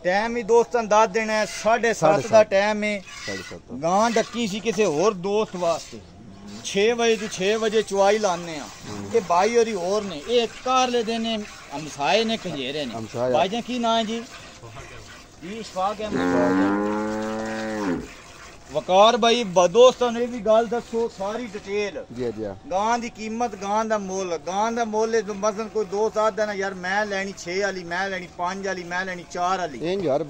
Time ही दोस्तों दस देना है 7:30 का टाइम है। 7:30 गां डक्की सी किसी होर दोस्त वास्ते 6 बजे तो 6 बजे चुवाई लाने ये भाई और ने ये कार ले देने हमसाए ने कजेरे ने भाई जी की ना है जी इशफाक वकार भाई दोस्तों ने भी गल दसो सारी डिटेल जी जी गां दी कीमत गां दा मोल मसलन कोई दोस्त आदा ना यार मैं लेनी 6 वाली मैं लेनी 5 वाली मैं लेनी 4 वाली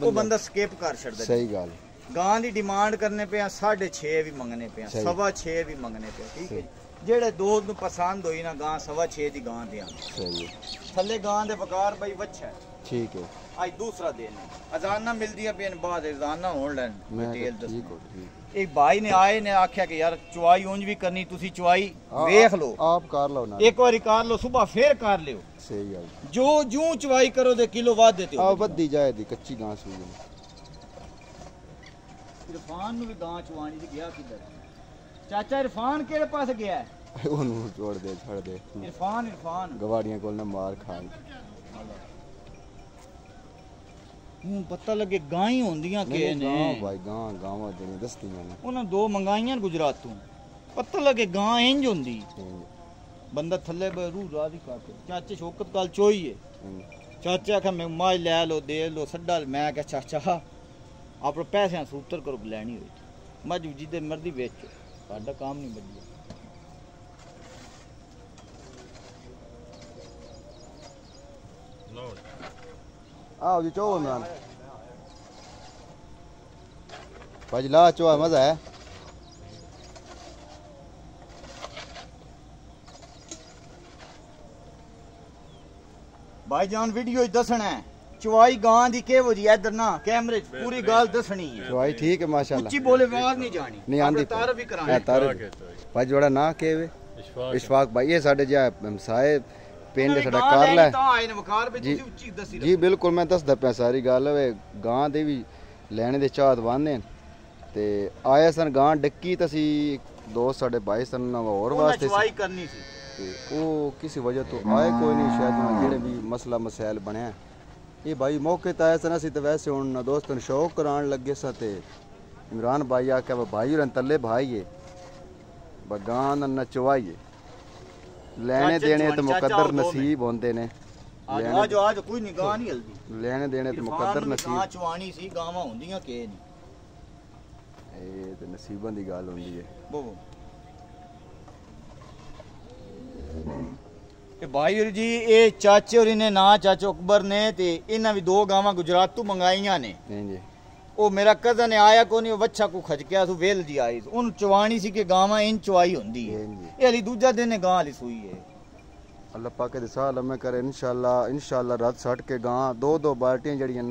वो बंदा स्किप कर छड़दा। सही गल गां दी डिमांड करने पे 6.5 भी मंगने पे 6.25 भी मंगने पे ठीक है जेड़े दोस्त नु पसंद होई ना गां 6.25 दी गां दे सही है थल्ले गां दे वकार भाई वच्छा ठीक है आज दूसरा दिन अजाना मिलदी है बेन बाद अजाना होण लेन डिटेल दस एक भाई ने आए ने आख्या कि यार चुवाई उंज भी करनी तुसी चुवाई देख लो आप कर लो ना एक बारी कर लो सुबह फिर कर लियो सही है जो जूं चुवाई करो दे किलो वाद देते हो वधी जाए दी कच्ची गां सूई इरफान नु भी गां चुवानी सी गया किधर चाचा इरफान केड़े पास गया है ओनु छोड़ दे छड़ दे इरफान गवाड़ियां कोल ने मार खाई पता लगे गां ही होंदियां के ने भाई गांवा जने दस्तियां ने उन्हां दो मंगाईयां गुजरात तो पता लगे गां इंज होंदी बंदा थल्ले रू रादी काटे चाचे शौकत काल चोई है चाचा आखा मैं माज ले लो दे लो सड्डा मैं कह चाचा आप पैसे सूतर करो लैनी होई मज जिदे मर्जी बेच साडा काम नहीं बढ़िया आओ जी चो इमरान भाई ला चो मजा है भाईजान वीडियो दसना है चुवाई गां दी के वजी इधर ना कैमरे पूरी गाल दसनी है चुवाई ठीक है माशाल्लाह उच्ची बोले आवाज नहीं जानी नहीं आंदी तार भी कराना तार भाई जोड़ा ना के वे इशफाक भाई ये साडे जा हमसाए पिंड साडा कारला जी बिल्कुल मैं दसदा पिया सारी गल वे गां दे भी लेने दे चाहत वाने ते आया सन गां डक्की तसी दोस्त साडे भाई सन और वास्ते चुवाई करनी सी ते ओ किसी वजह तो आए कोई नहीं शायद जेड़े भी मसला मसैल बनया ये भाई मौके ते आया सन असी ते वैसे हुन दोस्तन शौक करान लगे सा ते इमरान भाई आख्या भाई रन तल्ले भाई है बगान न चुवाई लेने देने तो मुकद्दर नसीब होंदे ने आज कोई निगाह नहीं हलदी लेने देने तो मुकद्दर नसीब गां चुवानी सी गावां होंदियां के नहीं ए ते नसीबां दी गल होंदी है ते भाई जी ये चाचे और इन्हें ना चाचे अकबर ने ते इन्हां भी 2 गावां गुजरात तो मंगाईयां ने जी ओ मेरा कजन आया को नहीं बच्चा को खजकिया सु वेल जी आई उन चवानी सी के गावां इन चवाई होंदी है ये अली दूजा दिन गां अली सुई है अल्लाह पाक दे साल में करे इंशाल्लाह रात सट के गां 2 बाल्टियां जड़ियां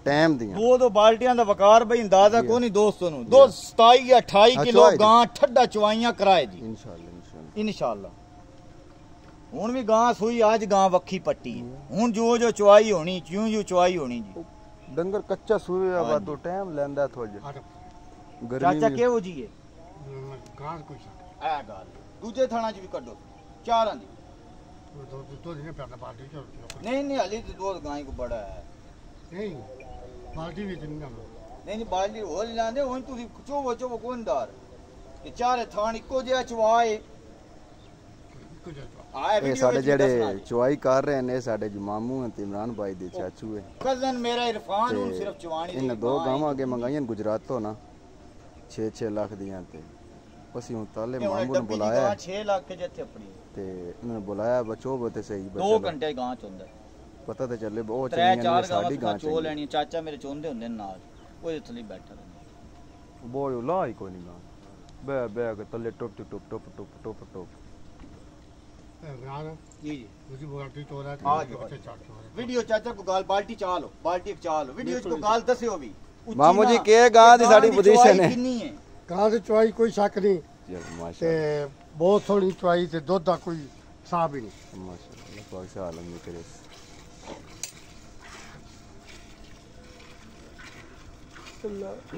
टाइम दियां 2 बाल्टियां दा वकार भाई अंदाजा को नहीं दोस्तों नु 27 या 28 किलो गां ठड्डा चवाइयां कराए दी इंशाल्लाह हुन भी गां सुई आज गां वक्खी पट्टी हुन जो चवाई होनी जो चवाई होनी जी डंगर कच्चा सुई बा तो टाइम लेंदा थोड़ा चाचा केहो जी है गाल कुछ आ गाल दूजे थाना च भी कड्डो चारां दी तो नहीं पैदा पार्टी नहीं हली तो 2 गाय को बड़ा है नहीं पार्टी भी नहीं बाल्टी हो लांदे हुन तुसी चोवो कोनदार ये चारे थान इको जिहा चवाए ये साडे जेड़े चुवाई कर रहे ने साडे मामू ते इमरान भाई दे चाचू है कजन मेरा इरफान हुन सिर्फ चवानी इन 2 गावां के मंगाईयां गुजरात तो ना 6 लाख दियां ते ਅਸੀਂ ਹੁਣ ਤਾਲੇ ਮਾਮੂ ਨੂੰ ਬੁਲਾਇਆ 6 ਲੱਖ ਕੇ ਜਿੱਥੇ ਆਪਣੀ ਤੇ ਉਹਨਾਂ ਨੇ ਬੁਲਾਇਆ ਬਚੋ ਬਤੇ ਸਹੀ 2 ਘੰਟੇ ਗਾਂ ਚ ਹੁੰਦਾ ਪਤਾ ਤੇ ਚੱਲੇ ਉਹ ਚੰਗੀਆਂ ਸਾਡੀ ਗਾਂ ਚੋ ਲੈਣੀ ਚਾਚਾ ਮੇਰੇ ਚੋਂਦੇ ਹੁੰਦੇ ਨਾਲ ਉਹਦੇ ਥੱਲੇ ਬੈਠਾ ਰਹਿੰਦਾ ਬੋਲ ਲਾਈ ਕੋਈ ਨਹੀਂ ਗਾਂ ਬੈ ਕੇ ਥੱਲੇ ਟੁੱਪ ਟੁੱਪ जी मुझे बाल्टी तोड़ा वीडियो चाचा को गाल बाल्टी चालो वीडियो को गाल दसियो भी मामू जी के गां दी साडी पोजीशन है कितनी है गां दी चवाई कोई शक नहीं ते बहुत सोहनी चवाई ते दूध दा कोई हिसाब ही नहीं माशाल्लाह पाक से आलम में करे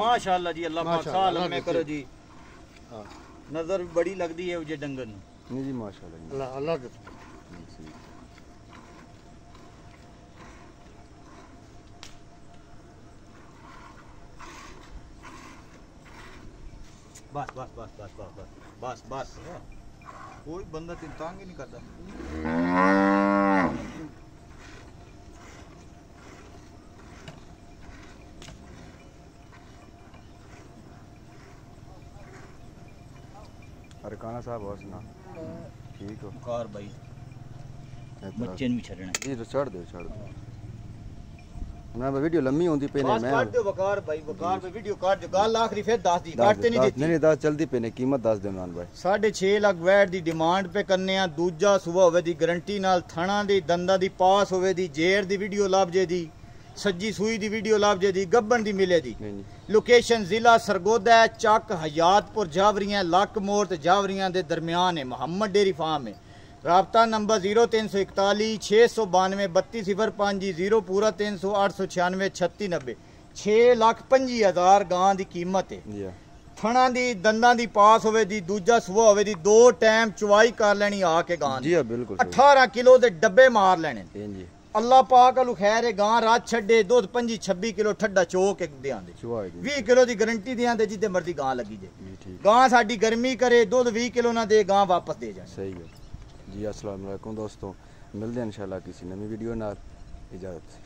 माशाल्लाह जी अल्लाह पाक साल में करो जी नजर बड़ी लगदी है उजे डंगर नहीं जी माशाल्लाह अल्लाह बस बस बस बस बस बस बस बस कोई बंदा तेन तंग ही नहीं करता। अरे काना साहब और सुना ठीक हो कार भाई बच्चे भी छड़ना ये तो छड़ दो मैं वीडियो लम्मी होंदी पे ने बस मैं काट दो वकार भाई वकार पे वीडियो काट दो गाल आखिरी फिर 10 दी काटते नहीं देती नहीं 10 जल्दी पे ने कीमत 10 दे मान भाई 6.5 ਲੱਖ ਵੈਟ ਦੀ ਡਿਮਾਂਡ पे ਕਰਨੇ ਆ ਦੂਜਾ ਸੁਬਾ ਹੋਵੇ ਦੀ ਗਾਰੰਟੀ ਨਾਲ ਥਣਾ ਦੀ ਦੰਦਾਂ ਦੀ ਪਾਸ ਹੋਵੇ ਦੀ ਜੇਰ ਦੀ ਵੀਡੀਓ ਲੱਭ ਜੇ ਦੀ ਸੱਜੀ ਸੂਈ ਦੀ ਵੀਡੀਓ ਲੱਭ ਜੇ ਦੀ ਗੱਬਣ ਦੀ ਮਿਲੇ ਦੀ ਲੋਕੇਸ਼ਨ ਜ਼ਿਲ੍ਹਾ ਸਰਗੋਦਾ ਹੈ ਚੱਕ ਹਯਾਤਪੁਰ ਜਾਵਰੀਆਂ ਲੱਕ ਮੋੜ ਤੇ ਜਾਵਰੀਆਂ ਦੇ ਦਰਮਿਆਨ ਹੈ ਮੁਹੰਮਦ ਡੇਰੀ ਫਾਰਮ ਹੈ राबता नंबर 0341 692 3205 0 पूरा 300 896 3690 6,25,000 गां ਦੀ ਕੀਮਤ ਹੈ ਥਣਾ ਦੀ ਦੰਦਾਂ ਦੀ ਪਾਸ ਹੋਵੇ ਦੀ ਦੂਜਾ ਸੁਬਾ ਹੋਵੇ ਦੀ ਦੋ ਟਾਈਮ ਚੁਵਾਈ ਕਰ ਲੈਣੀ ਆ ਕੇ ਗਾਂ ਜੀ ਹਾਂ ਬਿਲਕੁਲ 18 ਕਿਲੋ ਦੇ ਡੱਬੇ ਮਾਰ ਲੈਣੇ ਜੀ ਅੱਲਾਹ ਪਾਕ ਅਲੂ ਖੈਰ ਹੈ ਗਾਂ ਰਾਤ ਛੱਡੇ ਦੁੱਧ 25-26 ਕਿਲੋ ਠੱਡਾ ਚੋਕ ਇੱਕ ਦਿਆਂ ਦੇ 20 ਕਿਲੋ ਦੀ ਗਾਰੰਟੀ ਦਿਆਂ ਦੇ ਜਿੱਦੇ ਮਰਜ਼ੀ ਗਾਂ ਲੱਗੀ ਜੇ ਗਾਂ ਸਾਡੀ ਗਰਮੀ ਕਰੇ ਦੁੱਧ 20 ਕਿਲੋ ਨਾ ਦੇ ਗਾਂ ਵਾਪਸ ਦੇ ਜਾਏ सही है जी अस्सलाम वालेकुम दोस्तों मिलते हैं इंशाल्लाह किसी नई वीडियो नाल इजाजत।